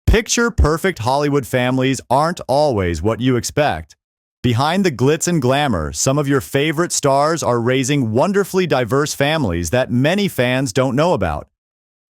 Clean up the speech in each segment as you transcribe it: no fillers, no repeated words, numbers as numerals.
Picture-perfect Hollywood families aren't always what you expect. Behind the glitz and glamour, some of your favorite stars are raising wonderfully diverse families that many fans don't know about.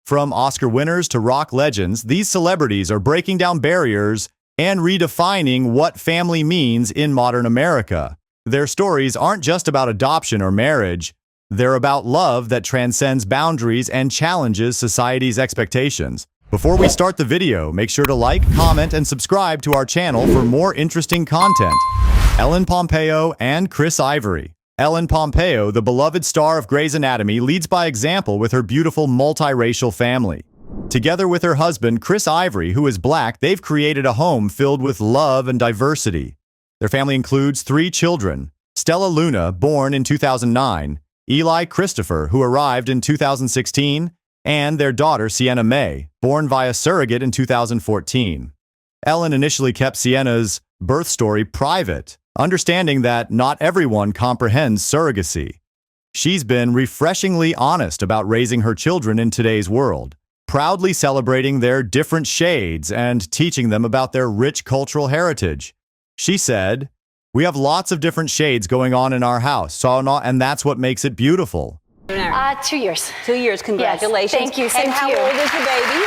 From Oscar winners to rock legends, these celebrities are breaking down barriers and redefining what family means in modern America. Their stories aren't just about adoption or marriage. They're about love that transcends boundaries and challenges society's expectations. Before we start the video, make sure to like, comment, and subscribe to our channel for more interesting content. Ellen Pompeo and Chris Ivory. Ellen Pompeo, the beloved star of Grey's Anatomy, leads by example with her beautiful multiracial family. Together with her husband, Chris Ivory, who is Black, they've created a home filled with love and diversity. Their family includes 3 children: Stella Luna, born in 2009, Eli Christopher, who arrived in 2016, and their daughter, Sienna May, born via surrogate in 2014. Ellen initially kept Sienna's birth story private, understanding that not everyone comprehends surrogacy. She's been refreshingly honest about raising her children in today's world, proudly celebrating their different shades and teaching them about their rich cultural heritage. She said, "We have lots of different shades going on in our house, and that's what makes it beautiful." 2 years. 2 years, congratulations. Yes, thank you, same and to how you. old is the baby?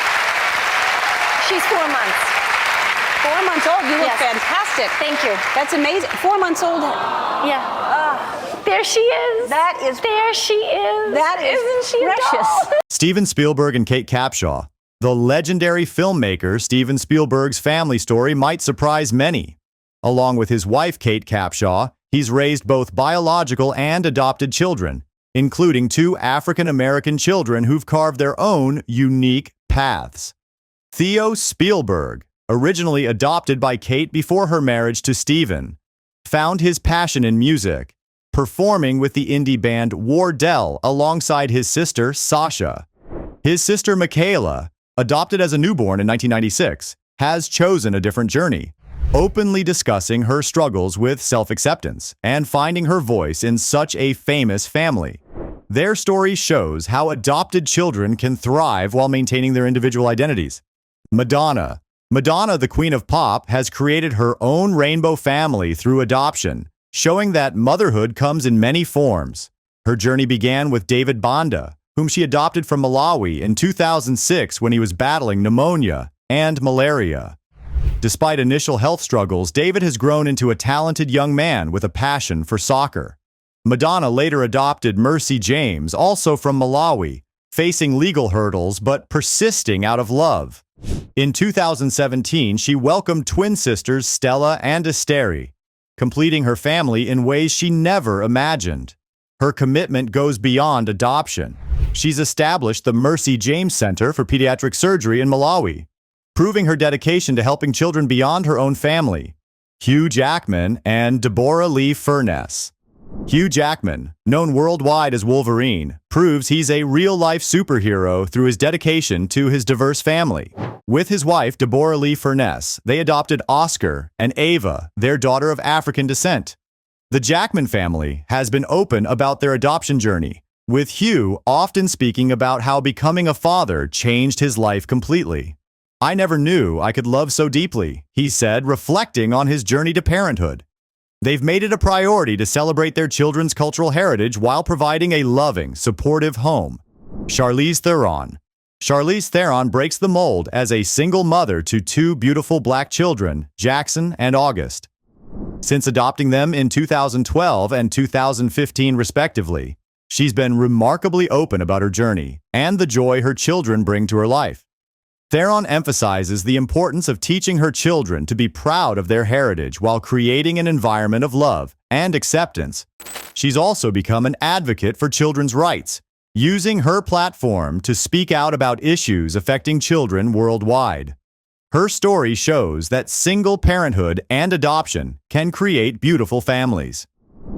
She's 4 months. 4 months old, you look Yes. fantastic. Thank you. That's amazing, 4 months old. Yeah. There she is. That is- There she is. That is Isn't she precious. adorable? Steven Spielberg and Kate Capshaw. The legendary filmmaker Steven Spielberg's family story might surprise many. Along with his wife, Kate Capshaw, he's raised both biological and adopted children, including 2 African-American children who've carved their own unique paths. Theo Spielberg, originally adopted by Kate before her marriage to Steven, found his passion in music, performing with the indie band Wardell alongside his sister, Sasha. His sister, Michaela, adopted as a newborn in 1996, has chosen a different journey, openly discussing her struggles with self-acceptance and finding her voice in such a famous family. Their story shows how adopted children can thrive while maintaining their individual identities. Madonna. Madonna, the queen of pop, has created her own rainbow family through adoption, showing that motherhood comes in many forms. Her journey began with David Banda, whom she adopted from Malawi in 2006 when he was battling pneumonia and malaria. Despite initial health struggles, David has grown into a talented young man with a passion for soccer. Madonna later adopted Mercy James, also from Malawi, facing legal hurdles but persisting out of love. In 2017, she welcomed twin sisters Stella and Esteri, completing her family in ways she never imagined. Her commitment goes beyond adoption. She's established the Mercy James Center for Pediatric Surgery in Malawi, proving her dedication to helping children beyond her own family. Hugh Jackman and Deborah Lee Furness. Hugh Jackman, known worldwide as Wolverine, proves he's a real-life superhero through his dedication to his diverse family. With his wife, Deborah Lee Furness, they adopted Oscar and Ava, their daughter of African descent. The Jackman family has been open about their adoption journey, with Hugh often speaking about how becoming a father changed his life completely. "I never knew I could love so deeply," he said, reflecting on his journey to parenthood. They've made it a priority to celebrate their children's cultural heritage while providing a loving, supportive home. Charlize Theron. Charlize Theron breaks the mold as a single mother to 2 beautiful Black children, Jackson and August. Since adopting them in 2012 and 2015 respectively, she's been remarkably open about her journey and the joy her children bring to her life. Theron emphasizes the importance of teaching her children to be proud of their heritage while creating an environment of love and acceptance. She's also become an advocate for children's rights, using her platform to speak out about issues affecting children worldwide. Her story shows that single parenthood and adoption can create beautiful families.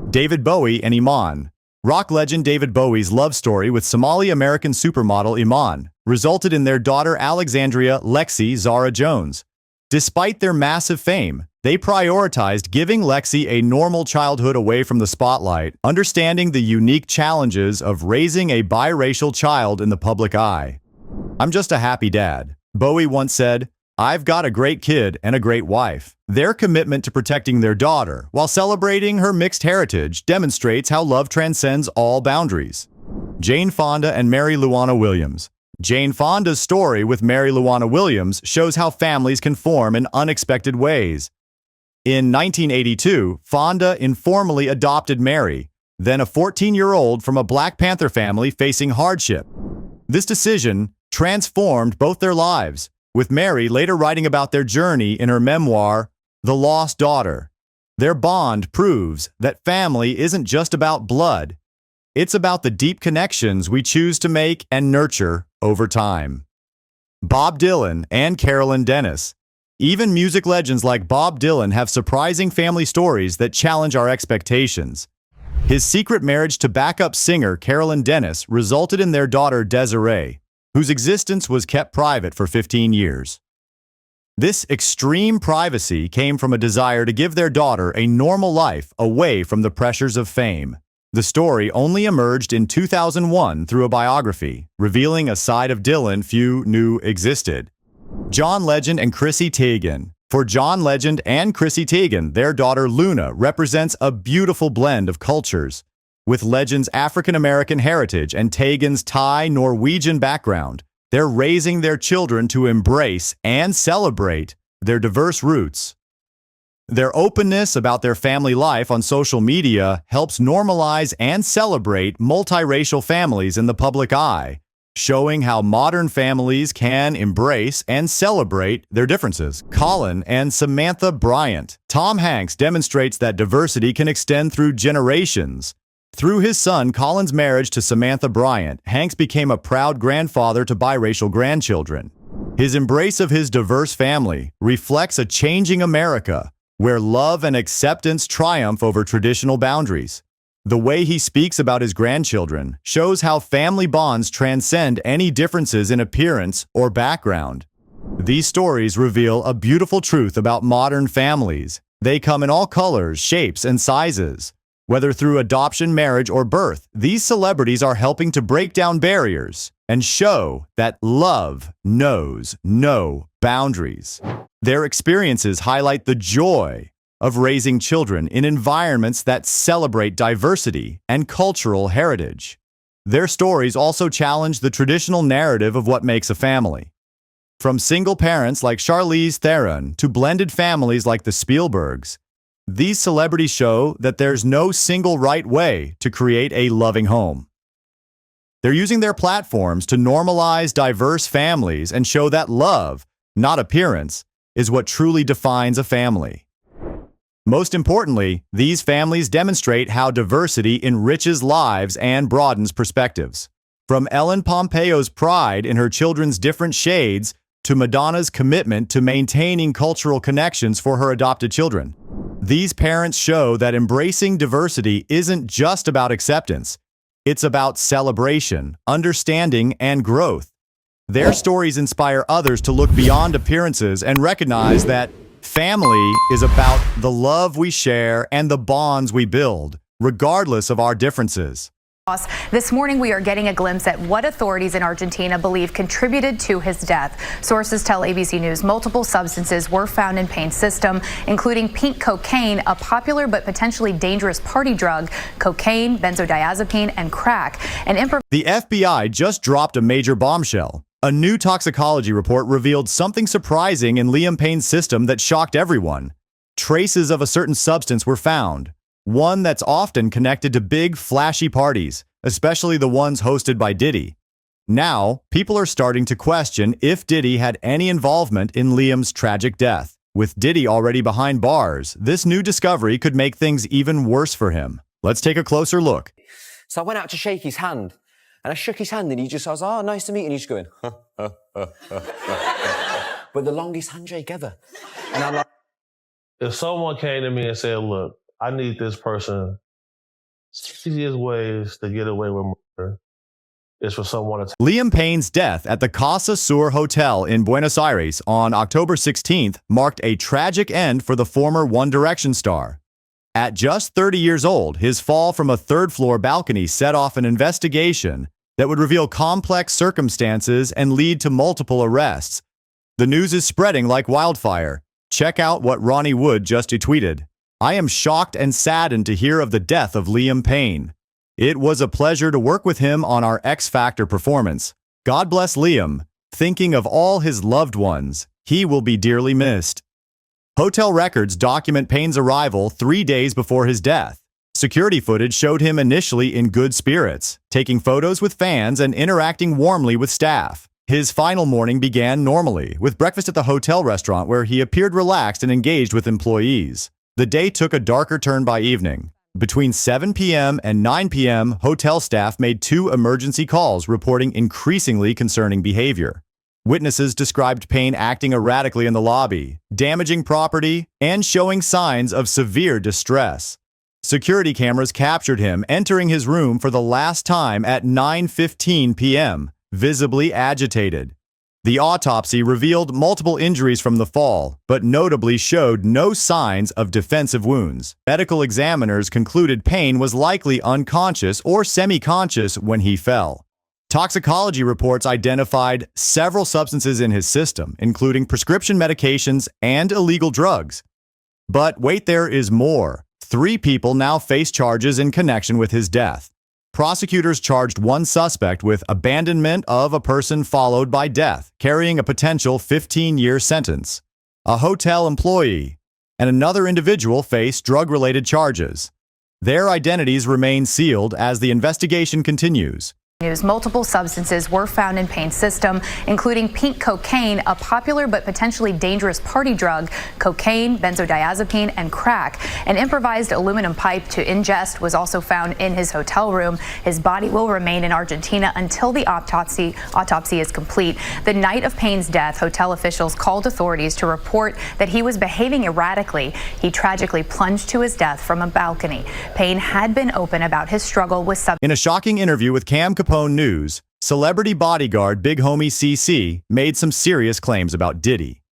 David Bowie and Iman. Rock legend David Bowie's love story with Somali-American supermodel Iman resulted in their daughter Alexandria Lexi Zara Jones. Despite their massive fame, they prioritized giving Lexi a normal childhood away from the spotlight, understanding the unique challenges of raising a biracial child in the public eye. "I'm just a happy dad," Bowie once said. "I've got a great kid and a great wife." Their commitment to protecting their daughter while celebrating her mixed heritage demonstrates how love transcends all boundaries. Jane Fonda and Mary Luana Williams. Jane Fonda's story with Mary Luana Williams shows how families can form in unexpected ways. In 1982, Fonda informally adopted Mary, then a 14-year-old from a Black Panther family facing hardship. This decision transformed both their lives, with Mary later writing about their journey in her memoir, The Lost Daughter. Their bond proves that family isn't just about blood. It's about the deep connections we choose to make and nurture over time. Bob Dylan and Carolyn Dennis. Even music legends like Bob Dylan have surprising family stories that challenge our expectations. His secret marriage to backup singer Carolyn Dennis resulted in their daughter Desiree, whose existence was kept private for 15 years. This extreme privacy came from a desire to give their daughter a normal life away from the pressures of fame. The story only emerged in 2001 through a biography, revealing a side of Dylan few knew existed. John Legend and Chrissy Teigen. For John Legend and Chrissy Teigen, their daughter Luna represents a beautiful blend of cultures. With Legend's African-American heritage and Teigen's Thai-Norwegian background, they're raising their children to embrace and celebrate their diverse roots. Their openness about their family life on social media helps normalize and celebrate multiracial families in the public eye, showing how modern families can embrace and celebrate their differences. Colin and Samantha Bryant. Tom Hanks demonstrates that diversity can extend through generations. Through his son Colin's marriage to Samantha Bryant, Hanks became a proud grandfather to biracial grandchildren. His embrace of his diverse family reflects a changing America, where love and acceptance triumph over traditional boundaries. The way he speaks about his grandchildren shows how family bonds transcend any differences in appearance or background. These stories reveal a beautiful truth about modern families. They come in all colors, shapes, and sizes. Whether through adoption, marriage, or birth, these celebrities are helping to break down barriers and show that love knows no boundaries. Their experiences highlight the joy of raising children in environments that celebrate diversity and cultural heritage. Their stories also challenge the traditional narrative of what makes a family. From single parents like Charlize Theron to blended families like the Spielbergs, these celebrities show that there's no single right way to create a loving home. They're using their platforms to normalize diverse families and show that love, not appearance, is what truly defines a family. Most importantly, these families demonstrate how diversity enriches lives and broadens perspectives. From Ellen Pompeo's pride in her children's different shades to Madonna's commitment to maintaining cultural connections for her adopted children. These parents show that embracing diversity isn't just about acceptance. It's about celebration, understanding, and growth. Their stories inspire others to look beyond appearances and recognize that family is about the love we share and the bonds we build, regardless of our differences. This morning, we are getting a glimpse at what authorities in Argentina believe contributed to his death. Sources tell ABC News multiple substances were found in Payne's system, including pink cocaine, a popular but potentially dangerous party drug, cocaine, benzodiazepine, and crack. The FBI just dropped a major bombshell. A new toxicology report revealed something surprising in Liam Payne's system that shocked everyone. Traces of a certain substance were found. One that's often connected to big, flashy parties, especially the ones hosted by Diddy. Now, people are starting to question if Diddy had any involvement in Liam's tragic death. With Diddy already behind bars, this new discovery could make things even worse for him. Let's take a closer look. So I went out to shake his hand, and I shook his hand, and I was, oh, nice to meet you, and he's going, but the longest handshake ever. And I'm like, if someone came to me and said, look, I need this person, easiest ways to get away with murder is for someone to... Liam Payne's death at the Casa Sur Hotel in Buenos Aires on October 16th marked a tragic end for the former One Direction star. At just 30 years old, his fall from a third-floor balcony set off an investigation that would reveal complex circumstances and lead to multiple arrests. The news is spreading like wildfire. Check out what Ronnie Wood just tweeted. I am shocked and saddened to hear of the death of Liam Payne. It was a pleasure to work with him on our X Factor performance. God bless Liam. Thinking of all his loved ones, he will be dearly missed. Hotel records document Payne's arrival 3 days before his death. Security footage showed him initially in good spirits, taking photos with fans and interacting warmly with staff. His final morning began normally, with breakfast at the hotel restaurant where he appeared relaxed and engaged with employees. The day took a darker turn by evening. Between 7 p.m. and 9 p.m., hotel staff made 2 emergency calls reporting increasingly concerning behavior. Witnesses described Payne acting erratically in the lobby, damaging property, and showing signs of severe distress. Security cameras captured him entering his room for the last time at 9:15 p.m., visibly agitated. The autopsy revealed multiple injuries from the fall, but notably showed no signs of defensive wounds. Medical examiners concluded Payne was likely unconscious or semi-conscious when he fell. Toxicology reports identified several substances in his system, including prescription medications and illegal drugs. But wait, there is more. 3 people now face charges in connection with his death. Prosecutors charged 1 suspect with abandonment of a person followed by death, carrying a potential 15-year sentence. A hotel employee and another individual face drug-related charges. Their identities remain sealed as the investigation continues. Multiple substances were found in Payne's system, including pink cocaine, a popular but potentially dangerous party drug, cocaine, benzodiazepine, and crack. An improvised aluminum pipe to ingest was also found in his hotel room. His body will remain in Argentina until the autopsy is complete. The night of Payne's death, hotel officials called authorities to report that he was behaving erratically. He tragically plunged to his death from a balcony. Payne had been open about his struggle with substance. In a shocking interview with Cam Capone News, celebrity bodyguard Big Homie CC made some serious claims about Diddy.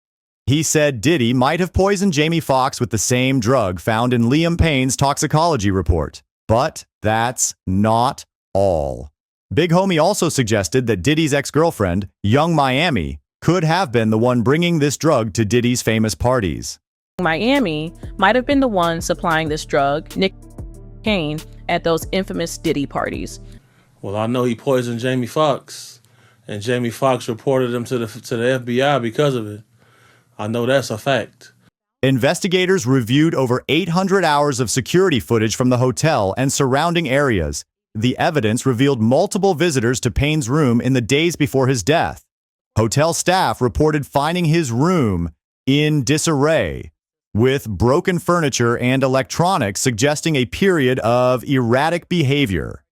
He said Diddy might have poisoned Jamie Foxx with the same drug found in Liam Payne's toxicology report. But that's not all. Big Homie also suggested that Diddy's ex-girlfriend, Young Miami, could have been the one bringing this drug to Diddy's famous parties. Miami might have been the one supplying this drug, Nick Kane, at those infamous Diddy parties. Well, I know he poisoned Jamie Foxx, and Jamie Foxx reported him to the FBI because of it. I know that's a fact. Investigators reviewed over 800 hours of security footage from the hotel and surrounding areas. The evidence revealed multiple visitors to Payne's room in the days before his death. Hotel staff reported finding his room in disarray, with broken furniture and electronics suggesting a period of erratic behavior.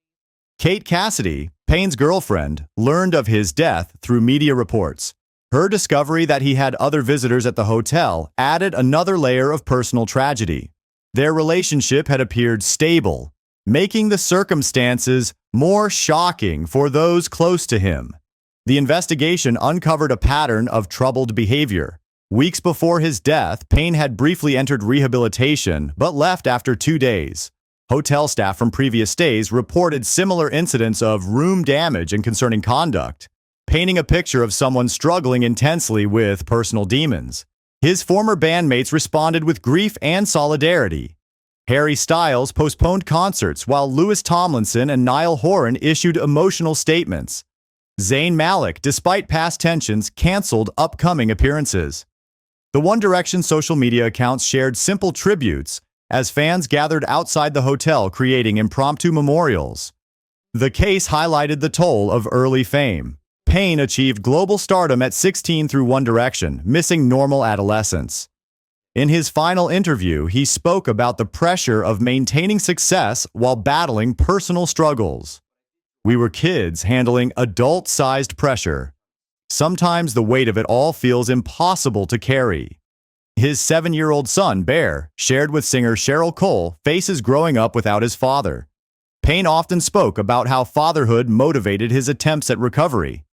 Kate Cassidy, Payne's girlfriend, learned of his death through media reports. Her discovery that he had other visitors at the hotel added another layer of personal tragedy. Their relationship had appeared stable, making the circumstances more shocking for those close to him. The investigation uncovered a pattern of troubled behavior. Weeks before his death, Payne had briefly entered rehabilitation, but left after 2 days. Hotel staff from previous days reported similar incidents of room damage and concerning conduct, painting a picture of someone struggling intensely with personal demons. His former bandmates responded with grief and solidarity. Harry Styles postponed concerts while Louis Tomlinson and Niall Horan issued emotional statements. Zayn Malik, despite past tensions, canceled upcoming appearances. The One Direction social media accounts shared simple tributes as fans gathered outside the hotel creating impromptu memorials. The case highlighted the toll of early fame. Payne achieved global stardom at 16 through One Direction, missing normal adolescence. In his final interview, he spoke about the pressure of maintaining success while battling personal struggles. We were kids handling adult-sized pressure. Sometimes the weight of it all feels impossible to carry. His 7-year-old son, Bear, shared with singer Cheryl Cole faces growing up without his father. Payne often spoke about how fatherhood motivated his attempts at recovery.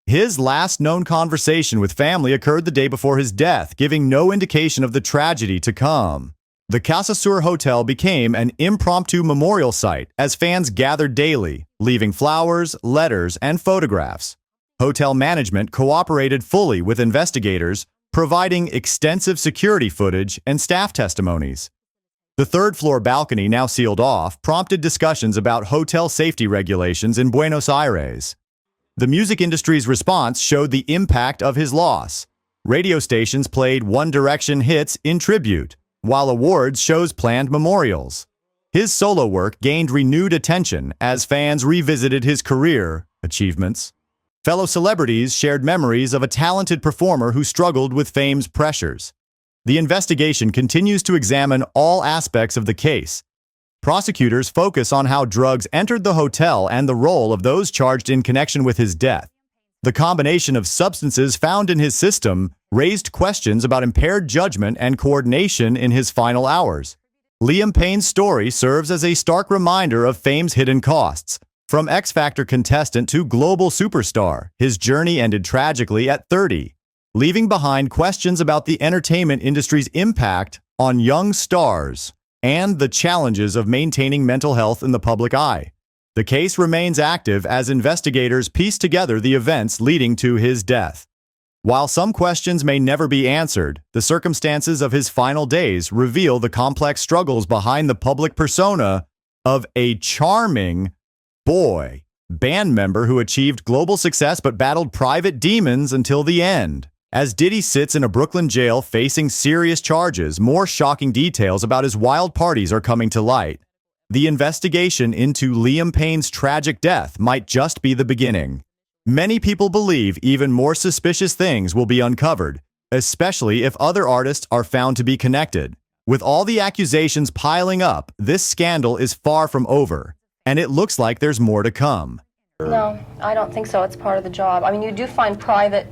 His last known conversation with family occurred the day before his death, giving no indication of the tragedy to come. The Casa Sur Hotel became an impromptu memorial site as fans gathered daily, leaving flowers, letters, and photographs. Hotel management cooperated fully with investigators, providing extensive security footage and staff testimonies. The third-floor balcony, now sealed off, prompted discussions about hotel safety regulations in Buenos Aires. The music industry's response showed the impact of his loss. Radio stations played One Direction hits in tribute, while awards shows planned memorials. His solo work gained renewed attention as fans revisited his career achievements. Fellow celebrities shared memories of a talented performer who struggled with fame's pressures. The investigation continues to examine all aspects of the case. Prosecutors focus on how drugs entered the hotel and the role of those charged in connection with his death. The combination of substances found in his system raised questions about impaired judgment and coordination in his final hours. Liam Payne's story serves as a stark reminder of fame's hidden costs. From X Factor contestant to global superstar, his journey ended tragically at 30, leaving behind questions about the entertainment industry's impact on young stars and the challenges of maintaining mental health in the public eye. The case remains active as investigators piece together the events leading to his death. While some questions may never be answered, the circumstances of his final days reveal the complex struggles behind the public persona of a charming boy band member who achieved global success but battled private demons until the end. As Diddy sits in a Brooklyn jail facing serious charges, more shocking details about his wild parties are coming to light. The investigation into Liam Payne's tragic death might just be the beginning. Many people believe even more suspicious things will be uncovered, especially if other artists are found to be connected. With all the accusations piling up, this scandal is far from over, and it looks like there's more to come. No, I don't think so. It's part of the job. I mean, you do find private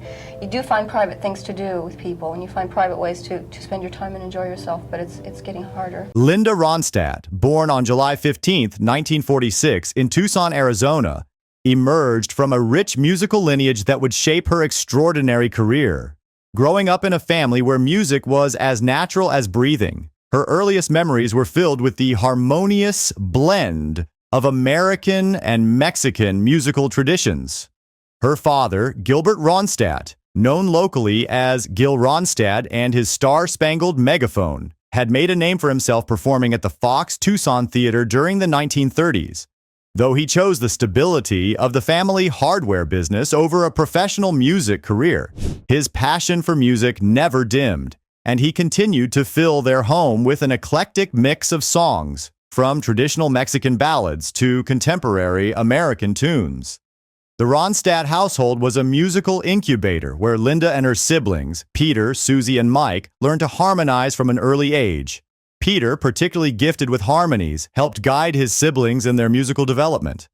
things to do with people, and you find private ways to spend your time and enjoy yourself, but it's getting harder. Linda Ronstadt, born on July 15, 1946, in Tucson, Arizona, emerged from a rich musical lineage that would shape her extraordinary career. Growing up in a family where music was as natural as breathing, her earliest memories were filled with the harmonious blend of American and Mexican musical traditions. Her father, Gilbert Ronstadt, known locally as Gil Ronstadt and his Star-Spangled Megaphone, had made a name for himself performing at the Fox Tucson Theater during the 1930s. Though he chose the stability of the family hardware business over a professional music career, his passion for music never dimmed, and he continued to fill their home with an eclectic mix of songs, from traditional Mexican ballads to contemporary American tunes. The Ronstadt household was a musical incubator where Linda and her siblings, Peter, Susie, and Mike, learned to harmonize from an early age. Peter, particularly gifted with harmonies, helped guide his siblings in their musical development.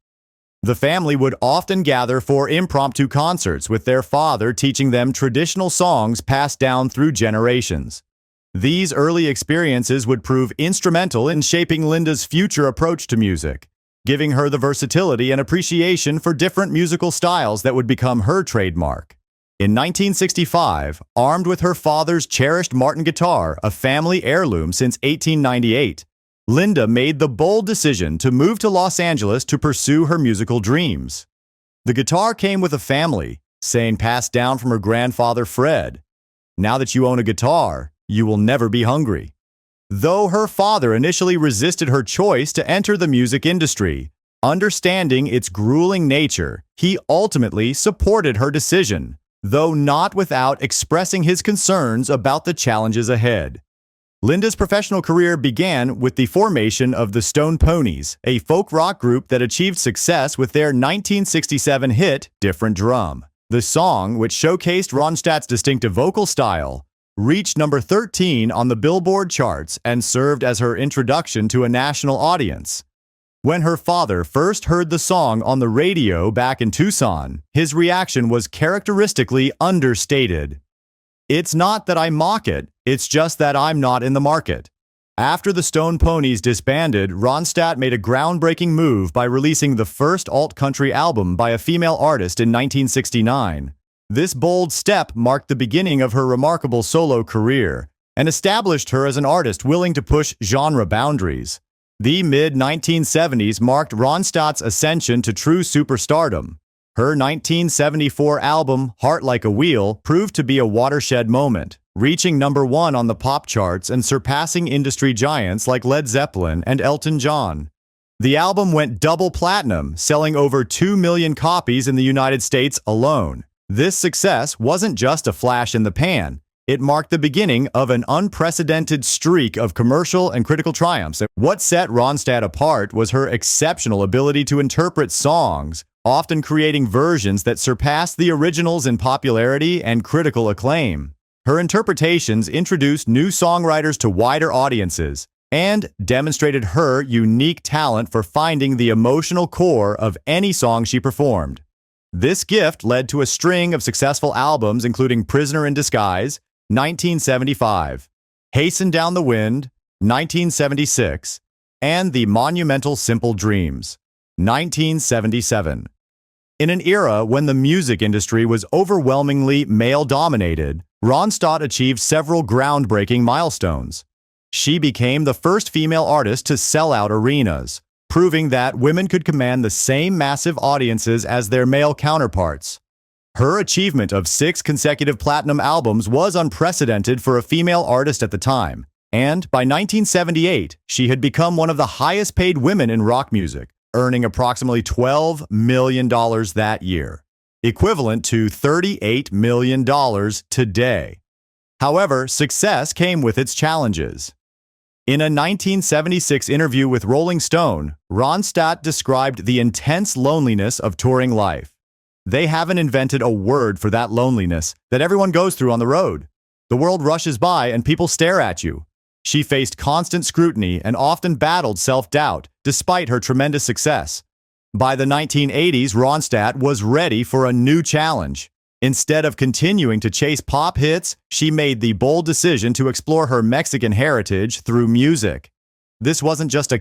The family would often gather for impromptu concerts, with their father teaching them traditional songs passed down through generations. These early experiences would prove instrumental in shaping Linda's future approach to music, giving her the versatility and appreciation for different musical styles that would become her trademark. In 1965, armed with her father's cherished Martin guitar, a family heirloom since 1898, Linda made the bold decision to move to Los Angeles to pursue her musical dreams. The guitar came with a family, saying passed down from her grandfather Fred. Now that you own a guitar, you will never be hungry. Though her father initially resisted her choice to enter the music industry, understanding its grueling nature, he ultimately supported her decision, though not without expressing his concerns about the challenges ahead. Linda's professional career began with the formation of the Stone Ponies, a folk rock group that achieved success with their 1967 hit, Different Drum. The song, which showcased Ronstadt's distinctive vocal style, reached number 13 on the Billboard charts and served as her introduction to a national audience. When her father first heard the song on the radio back in Tucson, his reaction was characteristically understated. "It's not that I mock it, it's just that I'm not in the market." After the Stone Ponies disbanded, Ronstadt made a groundbreaking move by releasing the first alt-country album by a female artist in 1969. This bold step marked the beginning of her remarkable solo career and established her as an artist willing to push genre boundaries. The mid-1970s marked Ronstadt's ascension to true superstardom. Her 1974 album, Heart Like a Wheel, proved to be a watershed moment, reaching #1 on the pop charts and surpassing industry giants like Led Zeppelin and Elton John. The album went double platinum, selling over 2 million copies in the United States alone. This success wasn't just a flash in the pan. It marked the beginning of an unprecedented streak of commercial and critical triumphs. What set Ronstadt apart was her exceptional ability to interpret songs, often creating versions that surpassed the originals in popularity and critical acclaim. Her interpretations introduced new songwriters to wider audiences and demonstrated her unique talent for finding the emotional core of any song she performed. This gift led to a string of successful albums including Prisoner in Disguise, 1975, Hasten Down the Wind, 1976, and the monumental Simple Dreams, 1977. In an era when the music industry was overwhelmingly male-dominated, Ronstadt achieved several groundbreaking milestones. She became the first female artist to sell out arenas, proving that women could command the same massive audiences as their male counterparts. Her achievement of 6 consecutive platinum albums was unprecedented for a female artist at the time, and by 1978, she had become one of the highest-paid women in rock music, earning approximately $12 million that year, equivalent to $38 million today. However, success came with its challenges. In a 1976 interview with Rolling Stone, Ronstadt described the intense loneliness of touring life. They haven't invented a word for that loneliness that everyone goes through on the road. The world rushes by and people stare at you. She faced constant scrutiny and often battled self-doubt, despite her tremendous success. By the 1980s, Ronstadt was ready for a new challenge. Instead of continuing to chase pop hits, she made the bold decision to explore her Mexican heritage through music. This wasn't just a